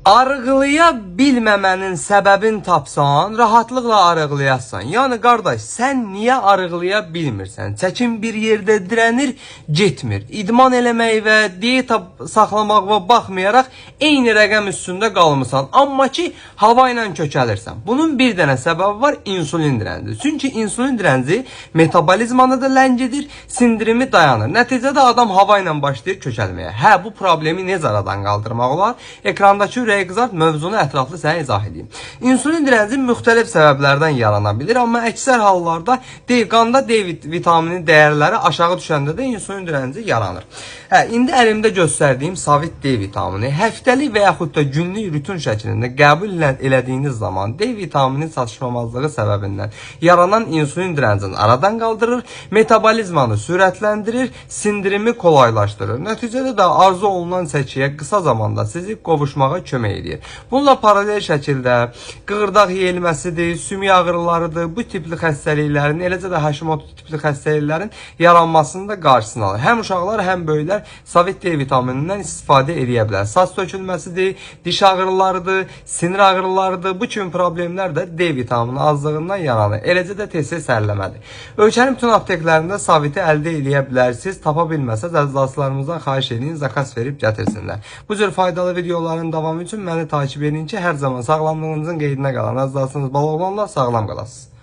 Arıqlaya bilməmənin səbəbini tapsan, rahatlıqla arıqlayasan. Yəni qardaş, sən niyə arıqlaya bilmirsən? Çəkin bir yerdə dirənir, getmir. İdman eləmək və diyeta saxlamağa baxmayaraq eyni rəqəm üstündə qalmısan. Amma ki, hava ilə kökəlirsən. Bunun bir dənə səbəbi var, insulin dirənci. Çünki insulin dirənci metabolizmanı da ləngidir, sindirimi dayanır. Nəticədə adam hava ilə başlayır kökəlməyə. Hə, bu problemi necə aradan qaldırmaq olar? Ekrandakı qızart mövzunu ətraflı sənə izah edeyim. İnsulin dirənci müxtəlif səbəblərdən yarana bilir, amma əksər hallarda qanda D vitamini dəyərləri aşağı düşəndə də insulin dirənci yaranır. Hə, indi əlimdə göstərdiyim Savit D vitamini həftəlik və yaxud da günlük rutin şəklində qəbul elədiyiniz zaman D vitamini çatışmamazlığı səbəbindən yaranan insulin dirəncini aradan qaldırır, metabolizmanı sürətləndirir, sindirimi kolaylaşdırır. Nəticədə də arzu olunan çəkiyə qısa zamanda sizi qovuşmağa kömək edir. Bununla paralel şəkildə qığırdaq yeyilməsidir, sümük ağrılarıdır, bu tipli xəstəliklərin, eləcə də Hashimoto tipli xəstəliklərin yaranmasını da qarşısını alır. Həm uşaqlar, həm böyüklər Savit D vitaminindən istifadə edə bilər. Saç tökülməsidir, diş ağrılarıdır, sinir ağrılarıdır. Bu kimi problemlər də D vitamini azlığından yaranır. Eləcə də tez-tez sərləmədir. Ölkənin bütün apteklərində Saviti əldə edə bilərsiniz. Tapa bilməsəz, əzizlarımızdan xahiş edin, zakas verib gətirsinlər. Bu cür faydalı videoların davamı üçün məni takip edin ki, hər zaman sağlamlığınızın qeydinə qalan əzizlərsiniz. Bal oğlanlar sağlam qalasınız.